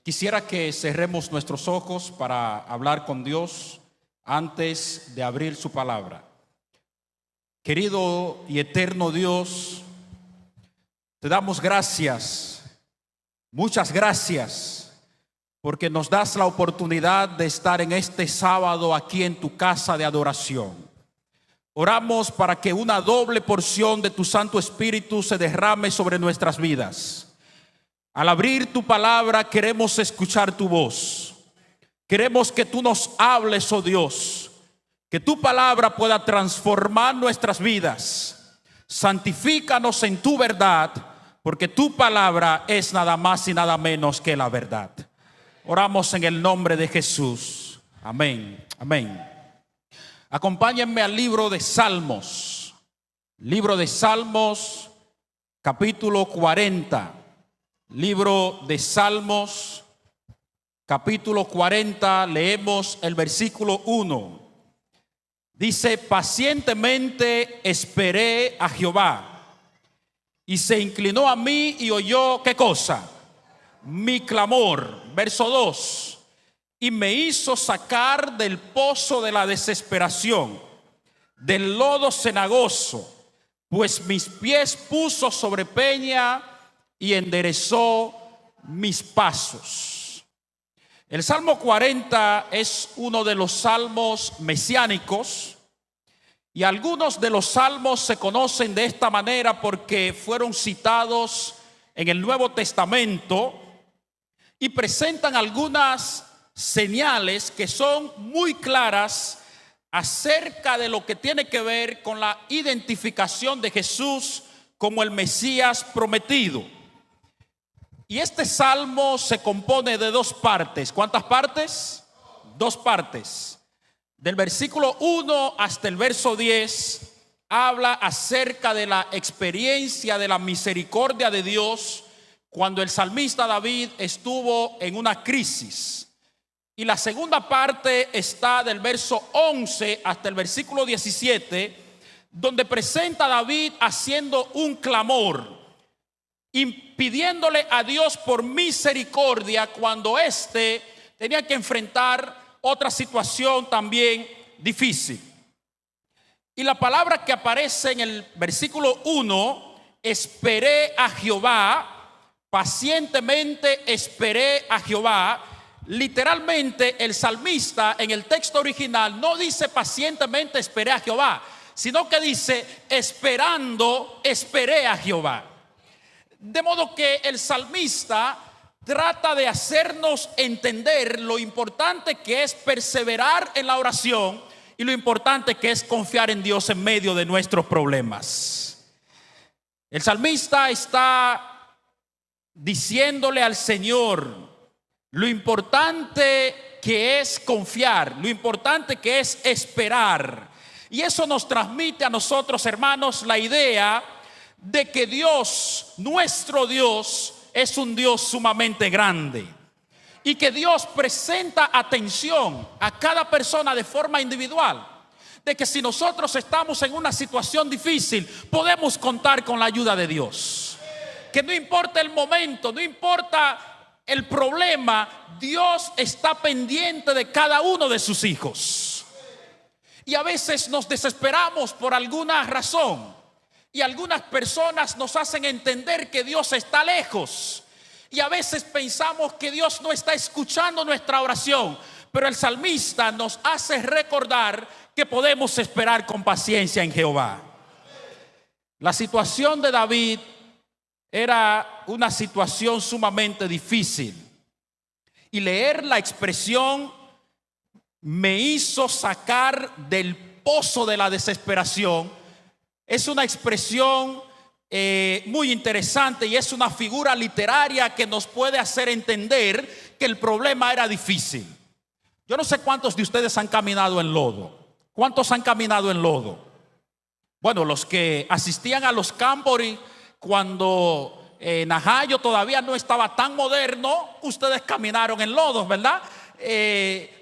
Quisiera que cerremos nuestros ojos para hablar con Dios antes de abrir su palabra. Querido y eterno Dios, te damos gracias, muchas gracias, porque nos das la oportunidad de estar en este sábado aquí en tu casa de adoración. Oramos para que una doble porción de tu Santo Espíritu se derrame sobre nuestras vidas. Al abrir tu palabra queremos escuchar tu voz. Queremos que tú nos hables, oh Dios, que tu palabra pueda transformar nuestras vidas. Santifícanos en tu verdad, porque tu palabra es nada más y nada menos que la verdad. Oramos en el nombre de Jesús. Amén. Amén. Acompáñenme al libro de Salmos. Libro de Salmos, capítulo 40. Libro de Salmos, capítulo 40, leemos el versículo 1. Dice: pacientemente esperé a Jehová, y se inclinó a mí y oyó, ¿qué cosa? Mi clamor. Verso 2. Y me hizo sacar del pozo de la desesperación, del lodo cenagoso, pues mis pies puso sobre peña y enderezó mis pasos. El Salmo 40 es uno de los salmos mesiánicos, y algunos de los salmos se conocen de esta manera porque fueron citados en el Nuevo Testamento y presentan algunas señales que son muy claras acerca de lo que tiene que ver con la identificación de Jesús como el Mesías prometido. Y este salmo se compone de dos partes. ¿Cuántas partes? Dos partes. Del versículo 1 hasta el verso 10 habla acerca de la experiencia de la misericordia de Dios cuando el salmista David estuvo en una crisis. Y la segunda parte está del verso 11 hasta el versículo 17, donde presenta a David haciendo un clamor, pidiéndole a Dios por misericordia cuando éste tenía que enfrentar otra situación también difícil. Y la palabra que aparece en el versículo 1, esperé a Jehová, pacientemente esperé a Jehová. Literalmente el salmista en el texto original no dice pacientemente esperé a Jehová, sino que dice esperando esperé a Jehová. De modo que el salmista trata de hacernos entender lo importante que es perseverar en la oración y lo importante que es confiar en Dios en medio de nuestros problemas. El salmista está diciéndole al Señor lo importante que es confiar, lo importante que es esperar. Y eso nos transmite a nosotros, hermanos, la idea de que Dios, nuestro Dios, es un Dios sumamente grande y que Dios presenta atención a cada persona de forma individual, de que si nosotros estamos en una situación difícil podemos contar con la ayuda de Dios, que no importa el momento, no importa el problema, Dios está pendiente de cada uno de sus hijos. Y a veces nos desesperamos por alguna razón, y algunas personas nos hacen entender que Dios está lejos. Y a veces pensamos que Dios no está escuchando nuestra oración. Pero el salmista nos hace recordar que podemos esperar con paciencia en Jehová. La situación de David era una situación sumamente difícil. Y leer la expresión me hizo sacar del pozo de la desesperación es una expresión muy interesante y es una figura literaria que nos puede hacer entender que el problema era difícil. Yo no sé cuántos de ustedes han caminado en lodo. ¿Cuántos han caminado en lodo? Bueno, los que asistían a los Camboree cuando Najayo todavía no estaba tan moderno, ustedes caminaron en lodos, ¿verdad?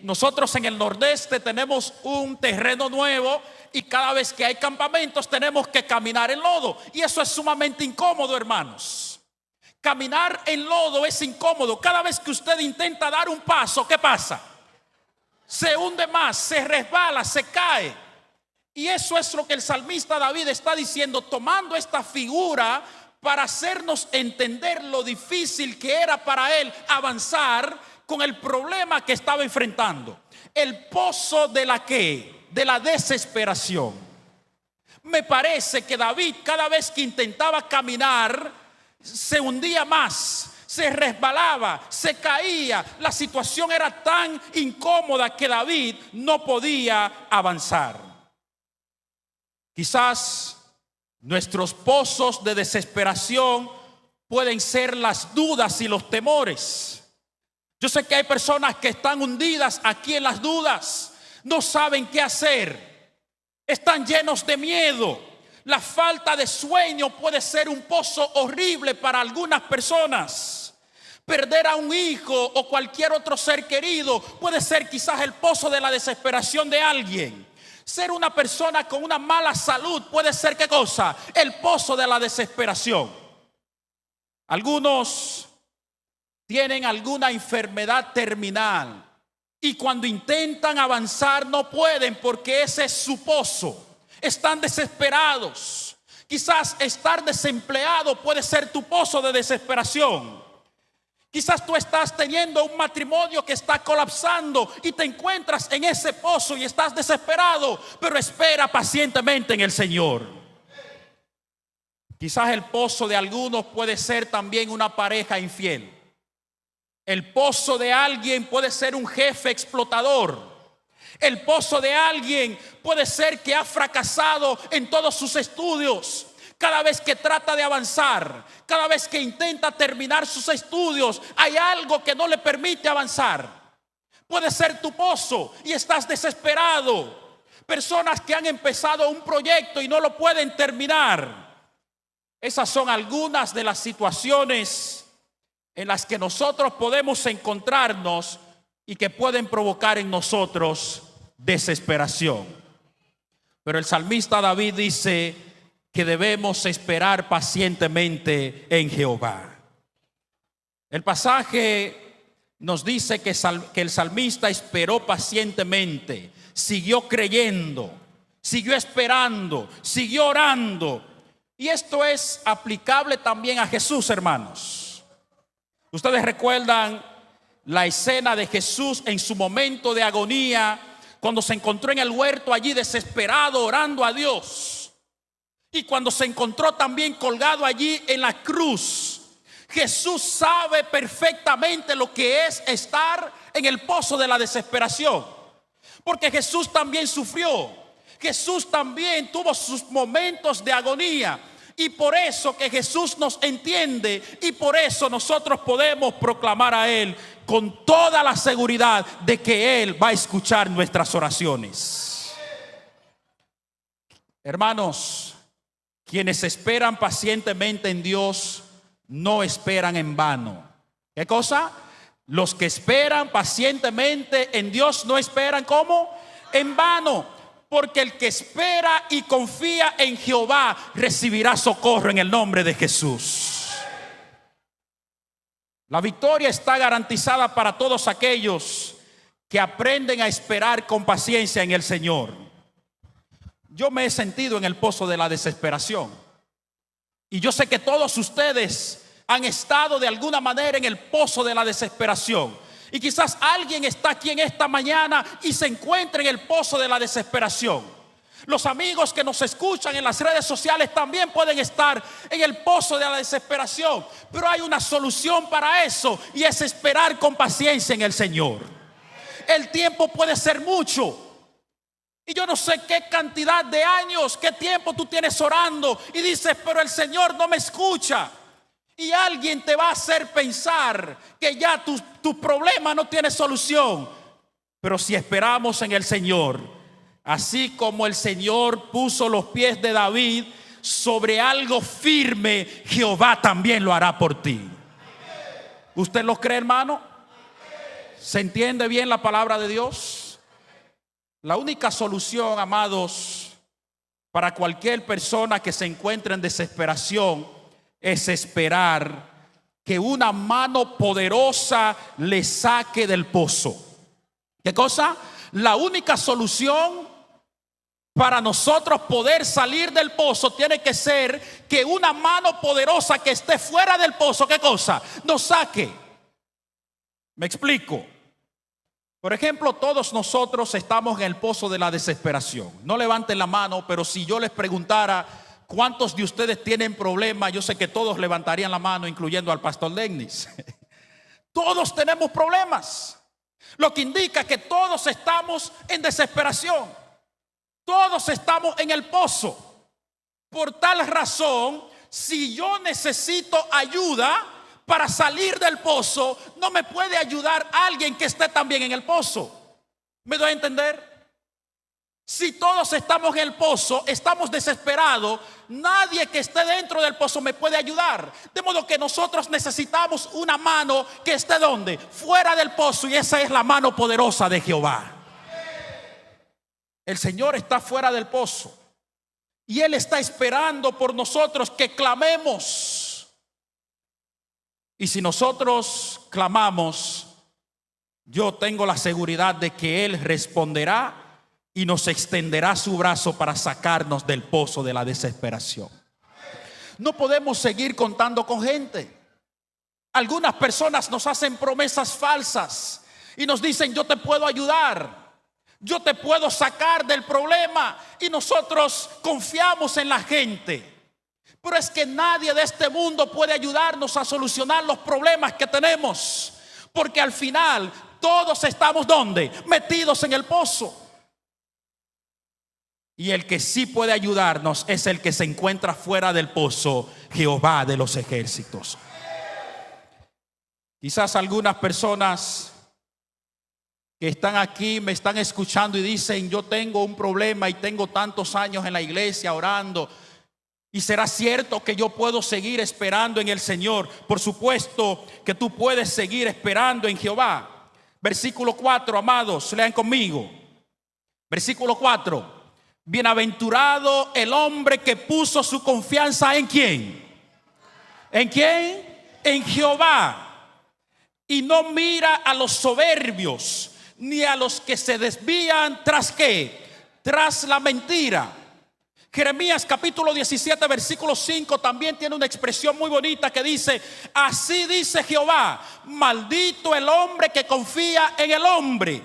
Nosotros en el nordeste tenemos un terreno nuevo y cada vez que hay campamentos tenemos que caminar en lodo, y eso es sumamente incómodo, hermanos. Caminar en lodo es incómodo. Cada vez que usted intenta dar un paso, ¿qué pasa? Se hunde más, se resbala, se cae. Y eso es lo que el salmista David está diciendo, tomando esta figura para hacernos entender lo difícil que era para él avanzar con el problema que estaba enfrentando. El pozo de la ¿qué? De la desesperación. Me parece que David, cada vez que intentaba caminar, se hundía más, se resbalaba, se caía. La situación era tan incómoda que David no podía avanzar. Quizás nuestros pozos de desesperación pueden ser las dudas y los temores. Yo sé que hay personas que están hundidas aquí en las dudas, no saben qué hacer, están llenos de miedo. La falta de sueño puede ser un pozo horrible para algunas personas. Perder a un hijo o cualquier otro ser querido puede ser quizás el pozo de la desesperación de alguien. Ser una persona con una mala salud puede ser ¿qué cosa? El pozo de la desesperación. Algunos tienen alguna enfermedad terminal y cuando intentan avanzar no pueden porque ese es su pozo. Están desesperados. Quizás estar desempleado puede ser tu pozo de desesperación. Quizás tú estás teniendo un matrimonio que está colapsando y te encuentras en ese pozo y estás desesperado, pero espera pacientemente en el Señor. Quizás el pozo de algunos puede ser también una pareja infiel. El pozo de alguien puede ser un jefe explotador. El pozo de alguien puede ser que ha fracasado en todos sus estudios. Cada vez que trata de avanzar, cada vez que intenta terminar sus estudios, hay algo que no le permite avanzar. Puede ser tu pozo y estás desesperado. Personas que han empezado un proyecto y no lo pueden terminar. Esas son algunas de las situaciones en las que nosotros podemos encontrarnos y que pueden provocar en nosotros desesperación. Pero el salmista David dice que debemos esperar pacientemente en Jehová. El pasaje nos dice que el salmista esperó pacientemente, siguió creyendo, siguió esperando, siguió orando. Y esto es aplicable también a Jesús, hermanos. Ustedes recuerdan la escena de Jesús en su momento de agonía, cuando se encontró en el huerto allí desesperado orando a Dios, y cuando se encontró también colgado allí en la cruz. Jesús sabe perfectamente lo que es estar en el pozo de la desesperación, porque Jesús también sufrió, Jesús también tuvo sus momentos de agonía. Y por eso que Jesús nos entiende y por eso nosotros podemos proclamar a Él con toda la seguridad de que Él va a escuchar nuestras oraciones. Hermanos, quienes esperan pacientemente en Dios no esperan en vano. ¿Qué cosa? Los que esperan pacientemente en Dios no esperan ¿cómo? En vano. Porque el que espera y confía en Jehová recibirá socorro en el nombre de Jesús. La victoria está garantizada para todos aquellos que aprenden a esperar con paciencia en el Señor. Yo me he sentido en el pozo de la desesperación. Y yo sé que todos ustedes han estado de alguna manera en el pozo de la desesperación. Y quizás alguien está aquí en esta mañana y se encuentra en el pozo de la desesperación. Los amigos que nos escuchan en las redes sociales también pueden estar en el pozo de la desesperación. Pero hay una solución para eso y es esperar con paciencia en el Señor. El tiempo puede ser mucho. Y yo no sé qué cantidad de años, qué tiempo tú tienes orando y dices, pero el Señor no me escucha. Y alguien te va a hacer pensar que ya tu problema no tiene solución. Pero si esperamos en el Señor, así como el Señor puso los pies de David sobre algo firme, Jehová también lo hará por ti. ¿Usted lo cree, hermano? ¿Se entiende bien la palabra de Dios? La única solución, amados, para cualquier persona que se encuentre en desesperación es esperar que una mano poderosa le saque del pozo. ¿Qué cosa? La única solución para nosotros poder salir del pozo tiene que ser que una mano poderosa que esté fuera del pozo, ¿qué cosa? Nos saque. Me explico. Por ejemplo, todos nosotros estamos en el pozo de la desesperación. No levanten la mano, pero si yo les preguntara cuántos de ustedes tienen problemas, yo sé que todos levantarían la mano, incluyendo al pastor Dennis. Todos tenemos problemas, lo que indica que todos estamos en desesperación. Todos estamos en el pozo. Por tal razón, si yo necesito ayuda para salir del pozo, no me puede ayudar alguien que esté también en el pozo. ¿Me doy a entender? Si todos estamos en el pozo, estamos desesperados, nadie que esté dentro del pozo me puede ayudar. De modo que nosotros necesitamos una mano que esté ¿dónde? Fuera del pozo, y esa es la mano poderosa de Jehová. El Señor está fuera del pozo y Él está esperando por nosotros que clamemos. Y si nosotros clamamos, yo tengo la seguridad de que Él responderá y nos extenderá su brazo para sacarnos del pozo de la desesperación. No podemos seguir contando con gente. Algunas personas nos hacen promesas falsas y nos dicen: yo te puedo ayudar, yo te puedo sacar del problema, y nosotros confiamos en la gente. Pero es que nadie de este mundo puede ayudarnos a solucionar los problemas que tenemos, porque al final todos estamos ¿dónde? Metidos en el pozo. Y el que sí puede ayudarnos es el que se encuentra fuera del pozo, Jehová de los ejércitos. Quizás algunas personas que están aquí me están escuchando y dicen: yo tengo un problema y tengo tantos años en la iglesia orando, ¿y será cierto que yo puedo seguir esperando en el Señor? Por supuesto que tú puedes seguir esperando en Jehová. Versículo 4, amados, lean conmigo. Versículo 4: bienaventurado el hombre que puso su confianza ¿en quién? ¿En quién? En Jehová. Y no mira a los soberbios, ni a los que se desvían tras ¿qué? Tras la mentira. Jeremías capítulo 17 versículo 5 también tiene una expresión muy bonita que dice: así dice Jehová, maldito el hombre que confía en el hombre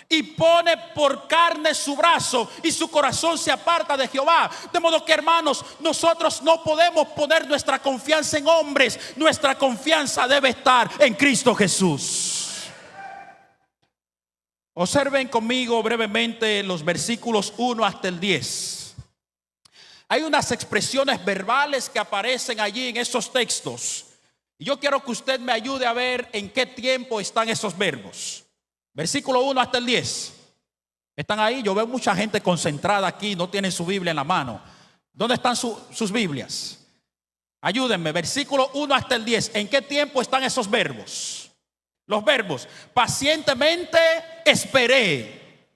y pone por carne su brazo, y su corazón se aparta de Jehová. De modo que, hermanos, nosotros no podemos poner nuestra confianza en hombres. Nuestra confianza debe estar en Cristo Jesús. Observen conmigo brevemente los versículos 1 hasta el 10. Hay unas expresiones verbales que aparecen allí en esos textos, y yo quiero que usted me ayude a ver en qué tiempo están esos verbos. Versículo 1 hasta el 10. ¿Están ahí? Yo veo mucha gente concentrada aquí, no tienen su Biblia en la mano. ¿Dónde están sus Biblias? Ayúdenme, versículo 1 hasta el 10. ¿En qué tiempo están esos verbos? Los verbos: pacientemente esperé,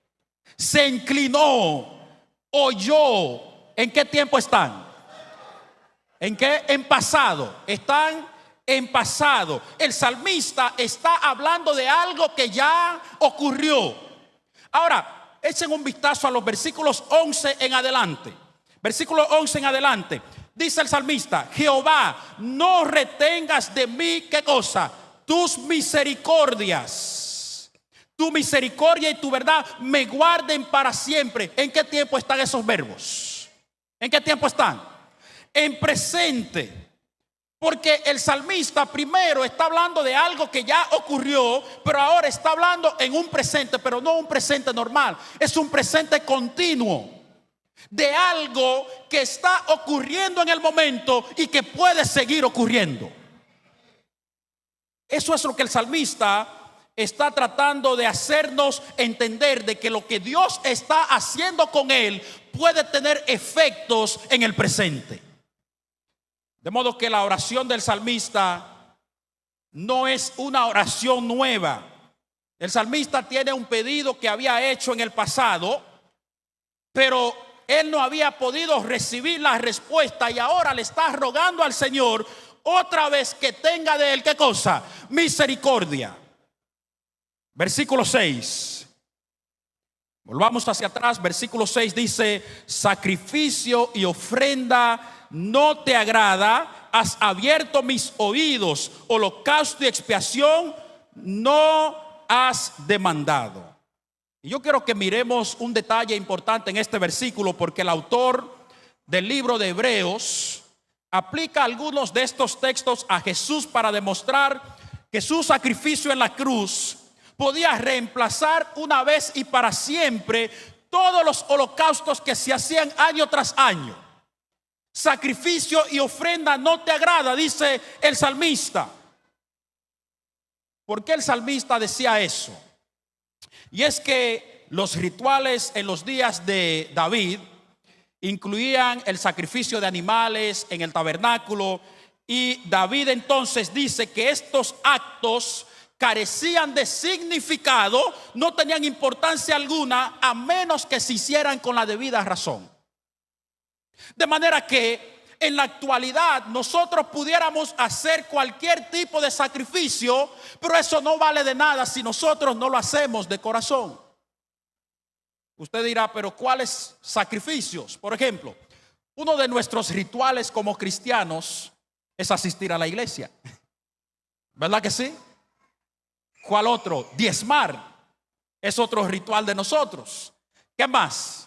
se inclinó, oyó. ¿En qué tiempo están? ¿En qué? En pasado. Están en pasado. El salmista está hablando de algo que ya ocurrió. Ahora, echen un vistazo a los versículos 11 en adelante. Versículo 11 en adelante. Dice el salmista: Jehová, no retengas de mí, ¿qué cosa? Tus misericordias. Tu misericordia y tu verdad me guarden para siempre. ¿En qué tiempo están esos verbos? ¿En qué tiempo están? En presente. Porque el salmista primero está hablando de algo que ya ocurrió, pero ahora está hablando en un presente, pero no un presente normal. Es un presente continuo de algo que está ocurriendo en el momento y que puede seguir ocurriendo. Eso es lo que el salmista está tratando de hacernos entender, de que lo que Dios está haciendo con él puede tener efectos en el presente. De modo que la oración del salmista no es una oración nueva. El salmista tiene un pedido que había hecho en el pasado, pero él no había podido recibir la respuesta, y ahora le está rogando al Señor otra vez que tenga de él, ¿qué cosa? Misericordia. Versículo 6. Volvamos hacia atrás. Versículo 6 dice: sacrificio y ofrenda no te agrada, has abierto mis oídos, holocausto y expiación no has demandado. Y yo quiero que miremos un detalle importante en este versículo, porque el autor del libro de Hebreos aplica algunos de estos textos a Jesús para demostrar que su sacrificio en la cruz podía reemplazar una vez y para siempre todos los holocaustos que se hacían año tras año. Sacrificio y ofrenda no te agrada, dice el salmista. ¿Por qué el salmista decía eso? Y es que los rituales en los días de David incluían el sacrificio de animales en el tabernáculo, y David entonces dice que estos actos carecían de significado, no tenían importancia alguna a menos que se hicieran con la debida razón. De manera que en la actualidad nosotros pudiéramos hacer cualquier tipo de sacrificio, pero eso no vale de nada si nosotros no lo hacemos de corazón. Usted dirá, pero ¿cuáles sacrificios? Por ejemplo, uno de nuestros rituales como cristianos es asistir a la iglesia. ¿Verdad que sí? ¿Cuál otro? Diezmar es otro ritual de nosotros. ¿Qué más?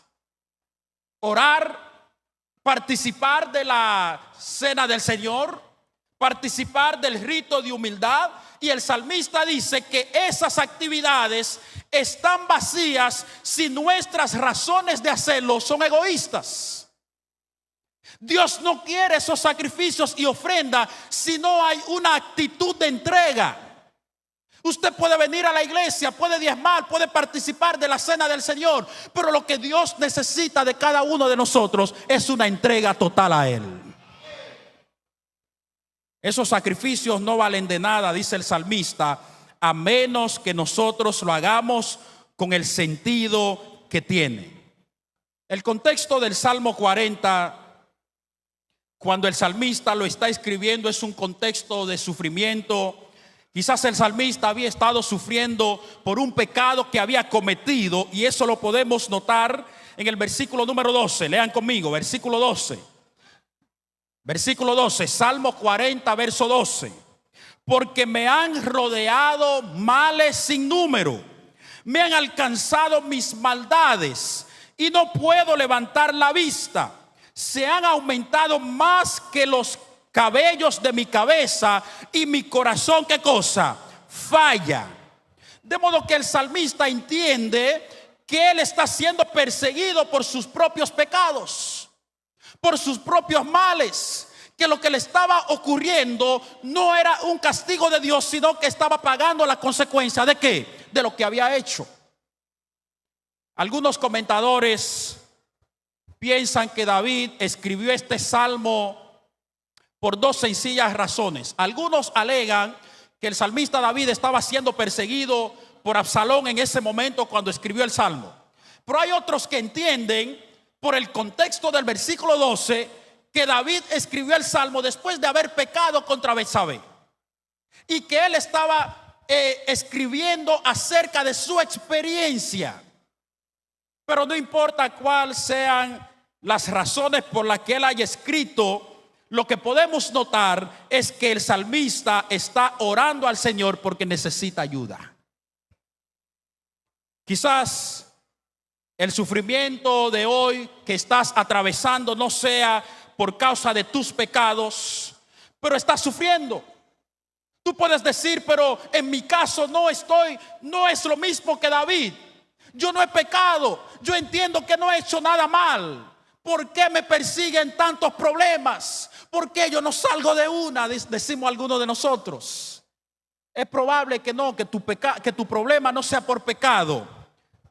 Orar, participar de la cena del Señor, participar del rito de humildad. Y el salmista dice que esas actividades están vacías si nuestras razones de hacerlo son egoístas. Dios no quiere esos sacrificios y ofrendas si no hay una actitud de entrega. Usted puede venir a la iglesia, puede diezmar, puede participar de la cena del Señor, pero lo que Dios necesita de cada uno de nosotros es una entrega total a Él. Esos sacrificios no valen de nada, dice el salmista, a menos que nosotros lo hagamos con el sentido que tiene. El contexto del Salmo 40, cuando el salmista lo está escribiendo, es un contexto de sufrimiento. Quizás el salmista había estado sufriendo por un pecado que había cometido, y eso lo podemos notar en el versículo número 12. Lean conmigo, versículo 12. Versículo 12, Salmo 40, verso 12. Porque me han rodeado males sin número, me han alcanzado mis maldades y no puedo levantar la vista. Se han aumentado más que los cabellos de mi cabeza y mi corazón, ¿qué cosa? Falla. De modo que el salmista entiende que él está siendo perseguido por sus propios pecados, por sus propios males, que lo que le estaba ocurriendo no era un castigo de Dios, sino que estaba pagando la consecuencia ¿de qué? De lo que había hecho. Algunos comentadores piensan que David escribió este salmo por dos sencillas razones. Algunos alegan que el salmista David estaba siendo perseguido por Absalón en ese momento cuando escribió el salmo. Pero hay otros que entienden, por el contexto del versículo 12, que David escribió el salmo después de haber pecado contra Betsabé, y que él estaba escribiendo acerca de su experiencia. Pero no importa cuáles sean las razones por las que él haya escrito, lo que podemos notar es que el salmista está orando al Señor porque necesita ayuda. Quizás el sufrimiento de hoy que estás atravesando no sea por causa de tus pecados, pero estás sufriendo. Tú puedes decir, pero en mi caso no es lo mismo que David. Yo no he pecado, yo entiendo que no he hecho nada mal. ¿Por qué me persiguen tantos problemas? ¿Por qué yo no salgo de una? Decimos algunos de nosotros. Es probable que no, que tu problema no sea por pecado.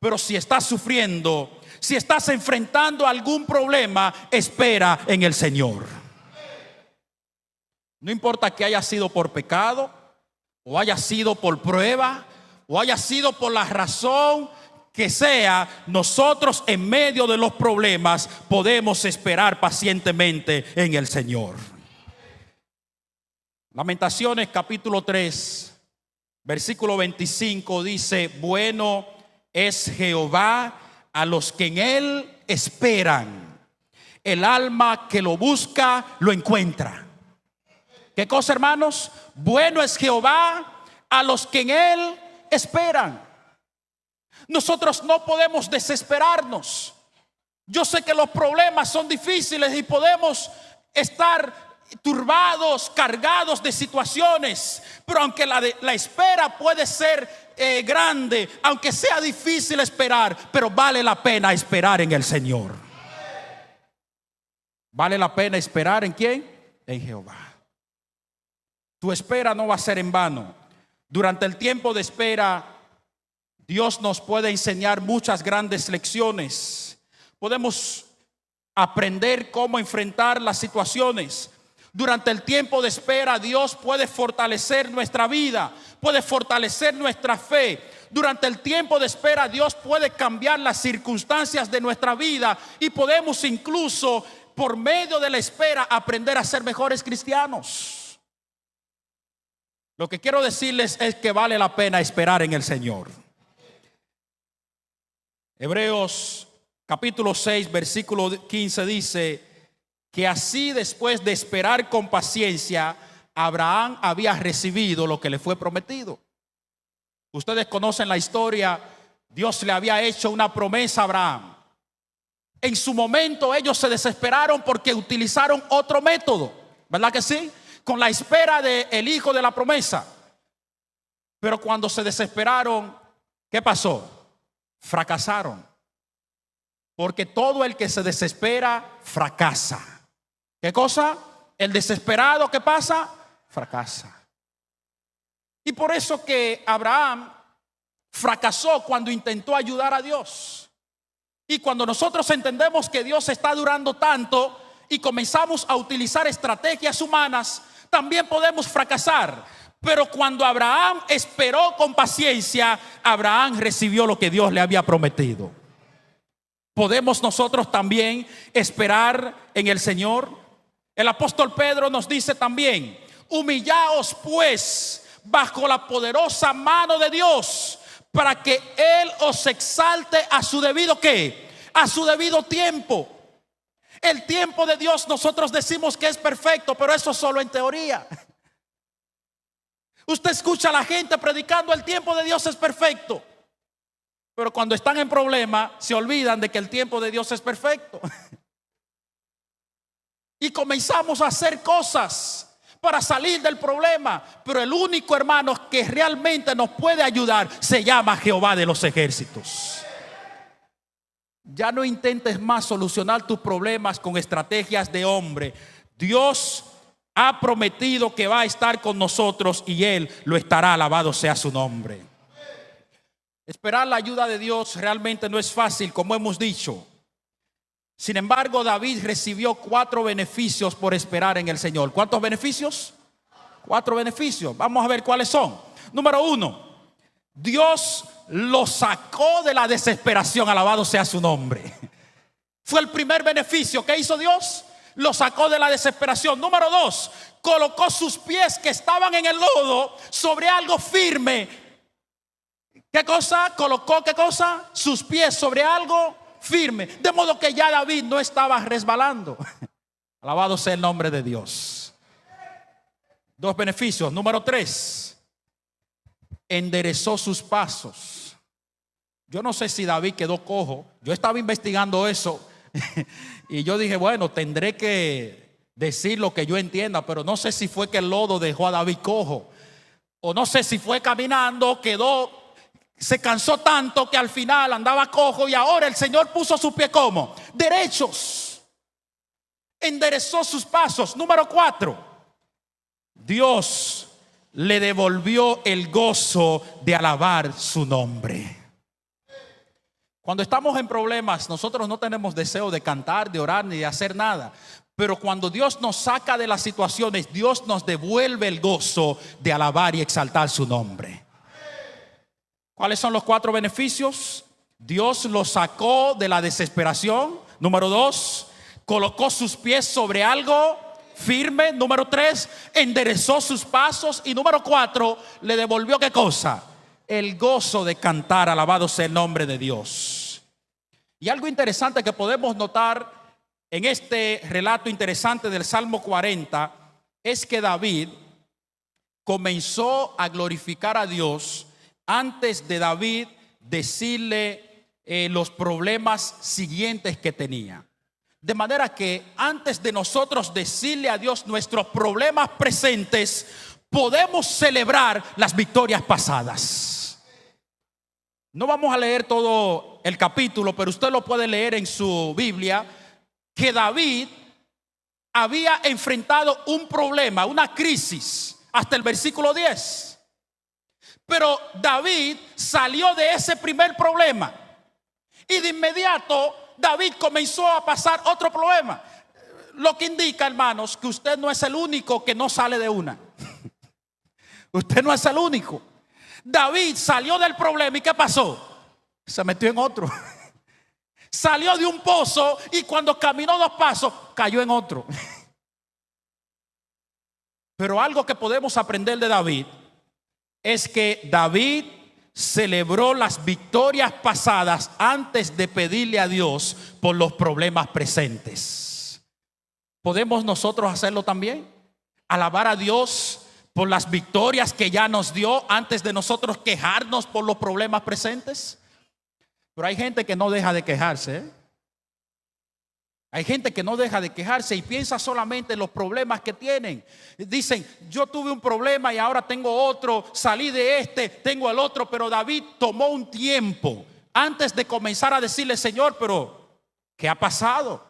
Pero si estás sufriendo, si estás enfrentando algún problema, espera en el Señor. No importa que haya sido por pecado, o haya sido por prueba, o haya sido por la razón que sea, nosotros en medio de los problemas podemos esperar pacientemente en el Señor. Lamentaciones capítulo 3, versículo 25 dice: bueno es Jehová a los que en él esperan. El alma que lo busca lo encuentra. ¿Qué cosa, hermanos? Bueno es Jehová a los que en él esperan. Nosotros no podemos desesperarnos. Yo sé que los problemas son difíciles y podemos estar turbados, cargados de situaciones, pero aunque la espera puede ser grande, aunque sea difícil esperar, pero vale la pena esperar en el Señor. Vale la pena esperar ¿en quién? En Jehová. Tu espera no va a ser en vano. Durante el tiempo de espera, Dios nos puede enseñar muchas grandes lecciones. Podemos aprender cómo enfrentar las situaciones. Durante el tiempo de espera, Dios puede fortalecer nuestra vida, puede fortalecer nuestra fe. Durante el tiempo de espera, Dios puede cambiar las circunstancias de nuestra vida y podemos incluso, por medio de la espera, aprender a ser mejores cristianos. Lo que quiero decirles es que vale la pena esperar en el Señor. Hebreos capítulo 6, versículo 15 dice que así, después de esperar con paciencia, Abraham había recibido lo que le fue prometido. Ustedes conocen la historia. Dios le había hecho una promesa a Abraham. En su momento ellos se desesperaron porque utilizaron otro método, ¿verdad que sí? Con la espera del hijo de la promesa. Pero cuando se desesperaron, ¿qué pasó? Fracasaron. Porque todo el que se desespera fracasa. ¿Qué cosa? El desesperado, ¿qué pasa? Fracasa. Y por eso que Abraham fracasó cuando intentó ayudar a Dios. Y cuando nosotros entendemos que Dios está durando tanto y comenzamos a utilizar estrategias humanas, también podemos fracasar. Pero cuando Abraham esperó con paciencia, Abraham recibió lo que Dios le había prometido. ¿Podemos nosotros también esperar en el Señor? El apóstol Pedro nos dice también: humillaos pues bajo la poderosa mano de Dios, para que Él os exalte a su debido ¿qué? A su debido tiempo. El tiempo de Dios nosotros decimos que es perfecto, pero eso solo en teoría. Usted escucha a la gente predicando: el tiempo de Dios es perfecto. Pero cuando están en problema, se olvidan de que el tiempo de Dios es perfecto. Y comenzamos a hacer cosas para salir del problema. Pero el único, hermano, que realmente nos puede ayudar se llama Jehová de los ejércitos. Ya no intentes más solucionar tus problemas con estrategias de hombre. Dios ha prometido que va a estar con nosotros y Él lo estará. Alabado sea su nombre. Esperar la ayuda de Dios realmente no es fácil, como hemos dicho. Sin embargo, David recibió 4 beneficios por esperar en el Señor. ¿Cuántos beneficios? 4 beneficios. Vamos a ver cuáles son. Número 1, Dios lo sacó de la desesperación. Alabado sea su nombre. Fue el primer beneficio. ¿Qué hizo Dios? Lo sacó de la desesperación. Número 2, colocó sus pies que estaban en el lodo sobre algo firme. ¿Qué cosa? Colocó, ¿qué cosa? Sus pies sobre algo firme. De modo que ya David no estaba resbalando. Alabado sea el nombre de Dios. 2 beneficios. Número 3, enderezó sus pasos. Yo no sé si David quedó cojo. Yo estaba investigando eso y yo dije, bueno, tendré que decir lo que yo entienda, pero no sé si fue que el lodo dejó a David cojo, o no sé si fue caminando, se cansó tanto que al final andaba cojo y ahora el Señor puso sus pies como derechos. Enderezó sus pasos. Número 4, Dios le devolvió el gozo de alabar su nombre. Cuando estamos en problemas, nosotros no tenemos deseo de cantar, de orar, ni de hacer nada. Pero cuando Dios nos saca de las situaciones, Dios nos devuelve el gozo de alabar y exaltar su nombre. ¿Cuáles son los 4 beneficios? Dios lo sacó de la desesperación. Número 2, colocó sus pies sobre algo firme. Número 3, enderezó sus pasos. Y número 4, le devolvió ¿qué cosa? El gozo de cantar, alabado sea el nombre de Dios. Y algo interesante que podemos notar en este relato interesante del Salmo 40 es que David comenzó a glorificar a Dios antes de David decirle los problemas siguientes que tenía. De manera que antes de nosotros decirle a Dios nuestros problemas presentes, podemos celebrar las victorias pasadas. No vamos a leer todo el capítulo, pero usted lo puede leer en su Biblia, que David había enfrentado un problema, una crisis, hasta el versículo 10. Pero David salió de ese primer problema y de inmediato David comenzó a pasar otro problema. Lo que indica, hermanos, que usted no es el único que no sale de una. Usted no es el único. David salió del problema y ¿qué pasó? Se metió en otro. Salió de un pozo y cuando caminó 2 pasos cayó en otro. Pero algo que podemos aprender de David es que David celebró las victorias pasadas antes de pedirle a Dios por los problemas presentes. ¿Podemos nosotros hacerlo también? Alabar a Dios por las victorias que ya nos dio antes de nosotros quejarnos por los problemas presentes. Pero hay gente que no deja de quejarse, ¿eh? Hay gente que no deja de quejarse y piensa solamente en los problemas que tienen. Dicen, yo tuve un problema y ahora tengo otro, salí de este, tengo el otro. Pero David tomó un tiempo antes de comenzar a decirle, Señor, pero ¿qué ha pasado?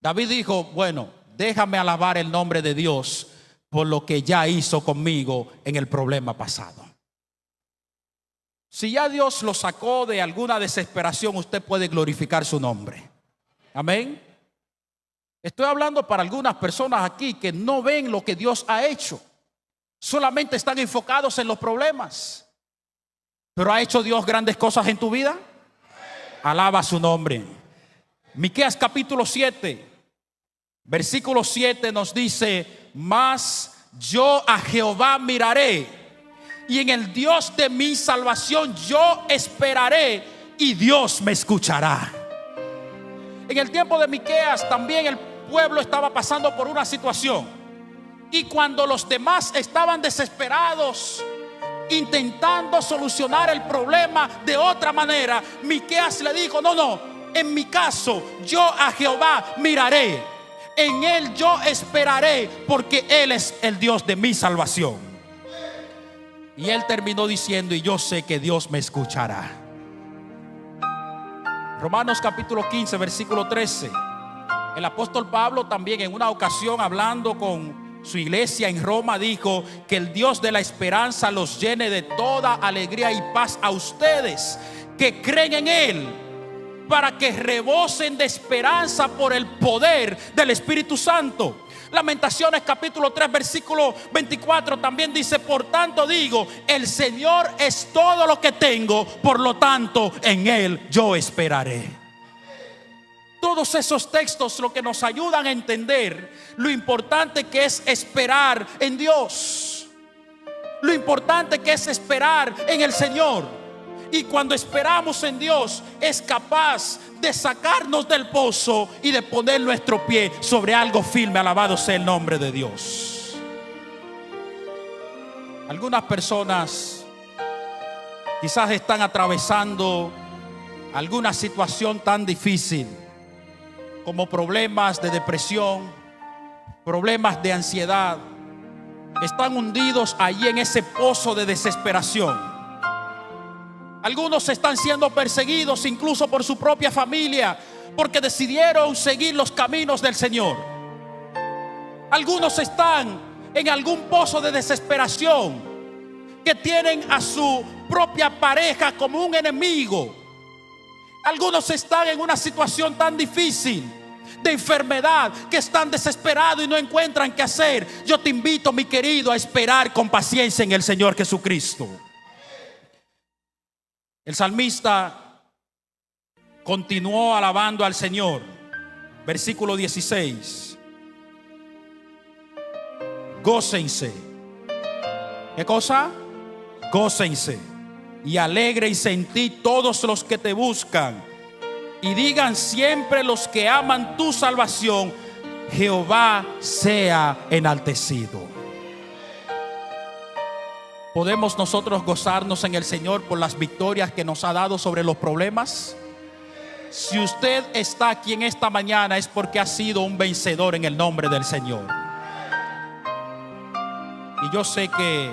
David dijo, bueno, déjame alabar el nombre de Dios por lo que ya hizo conmigo en el problema pasado. Si ya Dios lo sacó de alguna desesperación, usted puede glorificar su nombre. Amén. Estoy hablando para algunas personas aquí que no ven lo que Dios ha hecho. Solamente están enfocados en los problemas. Pero ¿ha hecho Dios grandes cosas en tu vida? Alaba su nombre. Miqueas capítulo 7, versículo 7 nos dice, mas yo a Jehová miraré y en el Dios de mi salvación yo esperaré y Dios me escuchará. En el tiempo de Miqueas también el pueblo estaba pasando por una situación. Y cuando los demás estaban desesperados, intentando solucionar el problema de otra manera, Miqueas le dijo, no, en mi caso yo a Jehová miraré. En él yo esperaré porque él es el Dios de mi salvación. Y él terminó diciendo, y yo sé que Dios me escuchará. Romanos capítulo 15, versículo 13. El apóstol Pablo también en una ocasión hablando con su iglesia en Roma dijo que el Dios de la esperanza los llene de toda alegría y paz a ustedes que creen en Él, para que rebosen de esperanza por el poder del Espíritu Santo. Lamentaciones capítulo 3 versículo 24 también dice, por tanto digo, el Señor es todo lo que tengo, por lo tanto en Él yo esperaré. Todos esos textos lo que nos ayudan a entender lo importante que es esperar en Dios, lo importante que es esperar en el Señor. Y cuando esperamos en Dios es capaz de sacarnos del pozo y de poner nuestro pie sobre algo firme. Alabado sea el nombre de Dios. Algunas personas quizás están atravesando alguna situación tan difícil como problemas de depresión, problemas de ansiedad. Están hundidos allí en ese pozo de desesperación. Algunos están siendo perseguidos incluso por su propia familia porque decidieron seguir los caminos del Señor. Algunos están en algún pozo de desesperación que tienen a su propia pareja como un enemigo. Algunos están en una situación tan difícil de enfermedad que están desesperados y no encuentran qué hacer. Yo te invito, mi querido, a esperar con paciencia en el Señor Jesucristo. El salmista continuó alabando al Señor. Versículo 16. gócense. ¿Qué cosa? Gócense y alégrense en ti todos los que te buscan, y digan siempre los que aman tu salvación: Jehová sea enaltecido. ¿Podemos nosotros gozarnos en el Señor por las victorias que nos ha dado sobre los problemas? Si usted está aquí en esta mañana es porque ha sido un vencedor en el nombre del Señor. Y yo sé que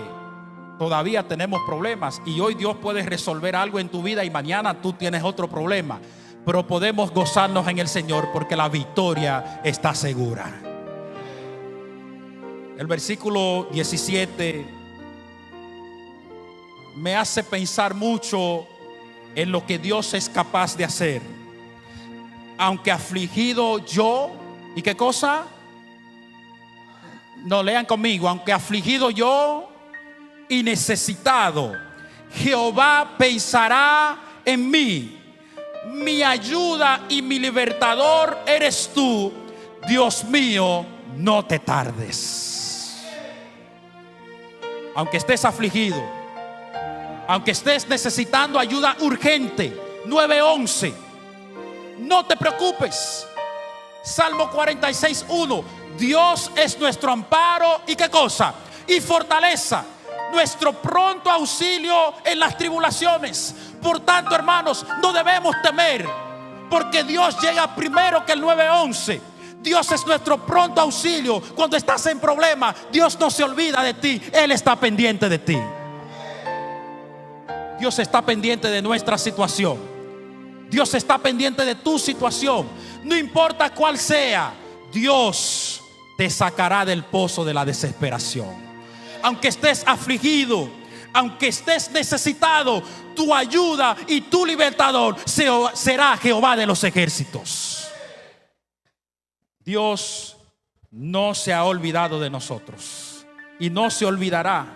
todavía tenemos problemas, y hoy Dios puede resolver algo en tu vida y mañana tú tienes otro problema. Pero podemos gozarnos en el Señor porque la victoria está segura. El versículo 17 me hace pensar mucho en lo que Dios es capaz de hacer. Aunque afligido yo, ¿y qué cosa? No, lean conmigo. Aunque afligido yo y necesitado, Jehová pensará en mí. Mi ayuda y mi libertador eres tú. Dios mío, no te tardes. Aunque estés afligido, aunque estés necesitando ayuda urgente, 9:11, no te preocupes. Salmo 46:1. Dios es nuestro amparo y ¿qué cosa? Y fortaleza, nuestro pronto auxilio en las tribulaciones. Por tanto, hermanos, no debemos temer, porque Dios llega primero que el 9:11. Dios es nuestro pronto auxilio. Cuando estás en problema, Dios no se olvida de ti. Él está pendiente de ti. Dios está pendiente de nuestra situación. Dios está pendiente de tu situación. No importa cuál sea, Dios te sacará del pozo de la desesperación. Aunque estés afligido, aunque estés necesitado, tu ayuda y tu libertador será Jehová de los ejércitos. Dios no se ha olvidado de nosotros y no se olvidará.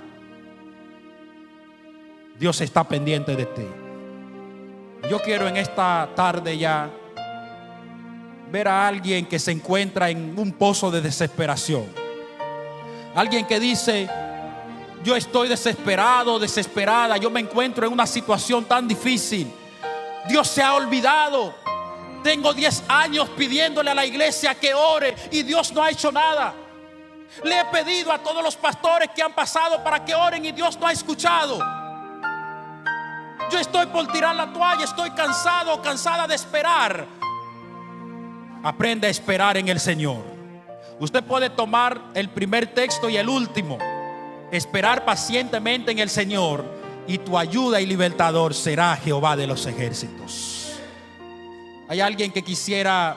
Dios está pendiente de ti. Yo quiero en esta tarde ya ver a alguien que se encuentra en un pozo de desesperación. Alguien que dice: yo estoy desesperado, desesperada, yo me encuentro en una situación tan difícil. Dios se ha olvidado. Tengo 10 años pidiéndole a la iglesia que ore y Dios no ha hecho nada. Le he pedido a todos los pastores que han pasado para que oren y Dios no ha escuchado. Yo estoy por tirar la toalla, estoy cansado, cansada de esperar. Aprende a esperar en el Señor. Usted puede tomar el primer texto y el último. Esperar pacientemente en el Señor, y tu ayuda y libertador será Jehová de los ejércitos. Hay alguien que quisiera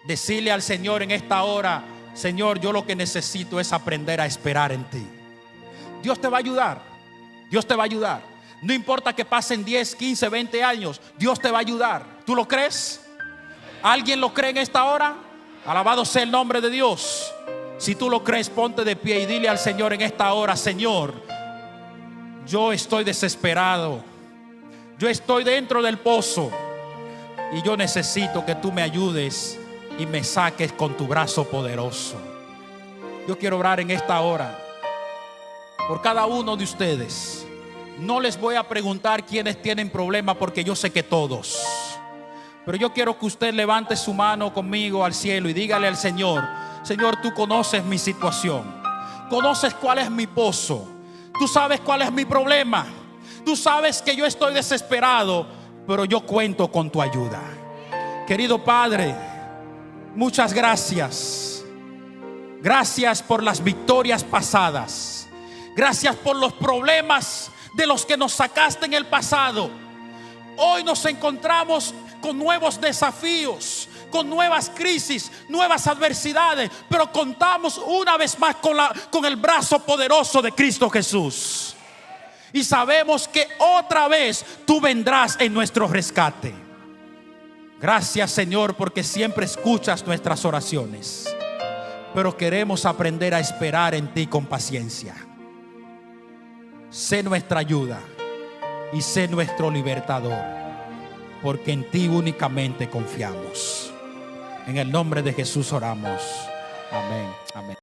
decirle al Señor en esta hora: Señor, yo lo que necesito es aprender a esperar en ti. Dios te va a ayudar. Dios te va a ayudar. No importa que pasen 10, 15, 20 años, Dios te va a ayudar. ¿Tú lo crees? ¿Alguien lo cree en esta hora? Alabado sea el nombre de Dios. Si tú lo crees, ponte de pie y dile al Señor en esta hora: Señor, yo estoy desesperado. Yo estoy dentro del pozo y yo necesito que tú me ayudes y me saques con tu brazo poderoso. Yo quiero orar en esta hora por cada uno de ustedes. No les voy a preguntar quiénes tienen problemas, porque yo sé que todos. Pero yo quiero que usted levante su mano conmigo al cielo y dígale al Señor: Señor, tú conoces mi situación. Conoces cuál es mi pozo. Tú sabes cuál es mi problema. Tú sabes que yo estoy desesperado, pero yo cuento con tu ayuda. Querido Padre, muchas gracias. Gracias por las victorias pasadas. Gracias por los problemas de los que nos sacaste en el pasado. Hoy nos encontramos con nuevos desafíos, con nuevas crisis, nuevas adversidades, pero contamos una vez más con el brazo poderoso de Cristo Jesús. Y sabemos que otra vez tú vendrás en nuestro rescate. Gracias, Señor, porque siempre escuchas nuestras oraciones. Pero queremos aprender a esperar en ti con paciencia. Sé nuestra ayuda y sé nuestro libertador, porque en ti únicamente confiamos. En el nombre de Jesús oramos. Amén. Amén.